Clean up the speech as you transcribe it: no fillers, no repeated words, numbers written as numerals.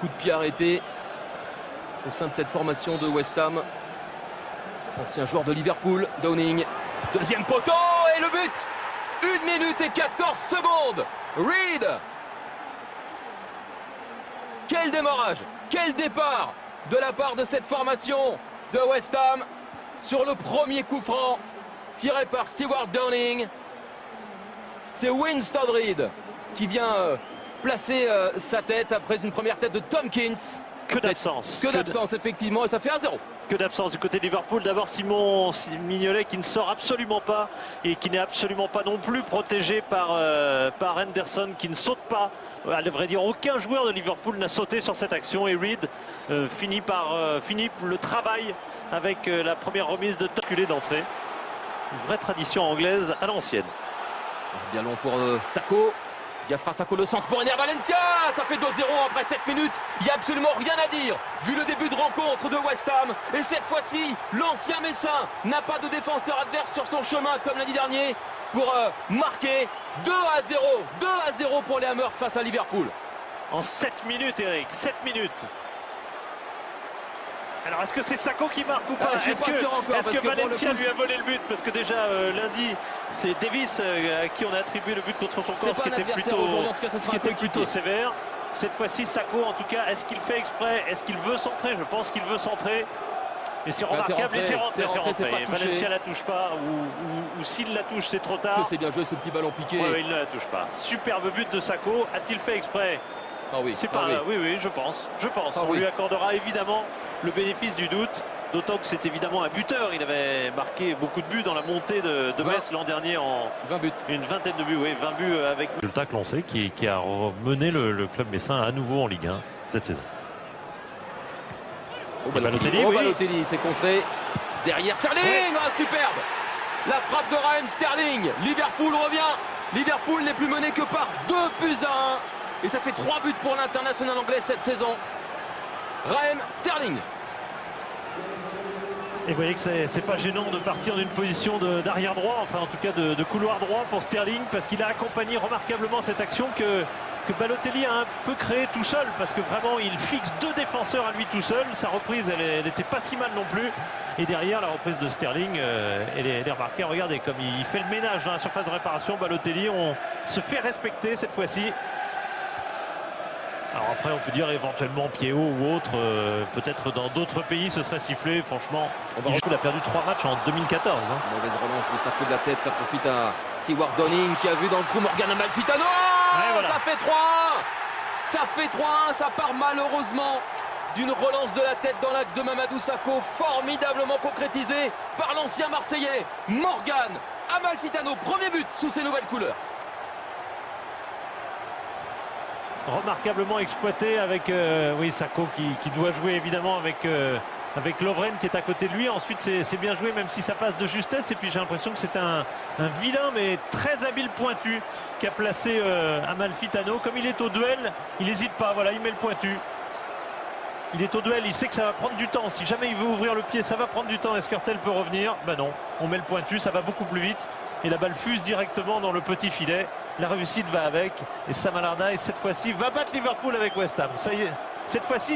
coup de pied arrêté au sein de cette formation de West Ham. Ancien joueur de Liverpool, Downing. Deuxième poteau et le but. 1 minute et 14 secondes. Reed. Quel démarrage, quel départ de la part de cette formation de West Ham sur le premier coup franc tiré par Stewart Downing. C'est Winston Reed qui vient placer sa tête après une première tête de Tompkins. Que d'absence. Que d'absence, effectivement, et ça fait 1-0. Que d'absence du côté de Liverpool. D'abord Simon Mignolet qui ne sort absolument pas et qui n'est absolument pas non plus protégé par Henderson qui ne saute pas. À vrai dire, aucun joueur de Liverpool n'a sauté sur cette action et Reed finit le travail avec la première remise de Tompkins d'entrée. Une vraie tradition anglaise à l'ancienne. Bien long pour Sakho. Diafra Sakho, le centre pour Ener Valencia. Ça fait 2-0 après 7 minutes. Il n'y a absolument rien à dire vu le début de rencontre de West Ham. Et cette fois-ci, l'ancien Messin n'a pas de défenseur adverse sur son chemin comme l'année dernière pour marquer 2-0. 2-0 pour les Hammers face à Liverpool. En 7 minutes, Eric, 7 minutes. Alors est-ce que c'est Sakho qui marque ou pas? Est-ce que Valencia lui a volé le but? Parce que déjà lundi c'est Davis à qui on a attribué le but contre son corps, ce qui était plutôt sévère. Cette fois-ci Sakho, en tout cas, est-ce qu'il fait exprès? Est-ce qu'il veut centrer? Je pense qu'il veut centrer. Et c'est remarquable, et c'est rentré. Valencia la touche pas, ou s'il la touche c'est trop tard. C'est bien joué ce petit ballon piqué. Ouais, il ne la touche pas. Superbe but de Sakho. A-t-il fait exprès? Ah oui, c'est pas. Oui, je pense. On lui accordera évidemment le bénéfice du doute, d'autant que c'est évidemment un buteur. Il avait marqué beaucoup de buts dans la montée de Metz l'an dernier en 20 buts. Une vingtaine de buts, oui, 20 buts avec. Résultat que l'on sait qui a mené le club messin à nouveau en Ligue 1 cette saison. Balotelli, c'est contré. Derrière Sterling, superbe. La frappe de Raheem Sterling. Liverpool revient. Liverpool n'est plus mené que par 2-1. Et ça fait 3 buts pour l'international anglais cette saison. Raheem Sterling. Et vous voyez que c'est pas gênant de partir d'une position d'arrière droit, enfin en tout cas de couloir droit pour Sterling, parce qu'il a accompagné remarquablement cette action que Balotelli a un peu créée tout seul, parce que vraiment il fixe 2 défenseurs à lui tout seul. Sa reprise elle n'était pas si mal non plus, et derrière la reprise de Sterling elle est remarquée. Regardez comme il fait le ménage dans la surface de réparation. Balotelli, on se fait respecter cette fois-ci. Alors après on peut dire éventuellement pied haut ou autre, peut-être dans d'autres pays ce serait sifflé. Franchement, il a perdu 3 matchs en 2014. Mauvaise relance de Sakho de la tête, ça profite à Stewart Downing qui a vu dans le trou Morgan Amalfitano. Voilà. Ça fait 3-1. Ça fait 3-1, ça part malheureusement d'une relance de la tête dans l'axe de Mamadou Sakho, formidablement concrétisé par l'ancien Marseillais Morgan Amalfitano. Premier but sous ses nouvelles couleurs. Remarquablement exploité avec Sakho qui doit jouer évidemment avec Lovren qui est à côté de lui. Ensuite c'est bien joué même si ça passe de justesse, et puis j'ai l'impression que c'est un vilain mais très habile pointu qui a placé Amalfitano. Comme il est au duel, il n'hésite pas, voilà, il met le pointu. Il est au duel, il sait que ça va prendre du temps. Si jamais il veut ouvrir le pied, ça va prendre du temps. Est-ce qu'Hurtel peut revenir? Ben non, on met le pointu, ça va beaucoup plus vite. Et la balle fuse directement dans le petit filet. La réussite va avec. Et Sam Allardyce, cette fois-ci, va battre Liverpool avec West Ham. Ça y est, cette fois-ci.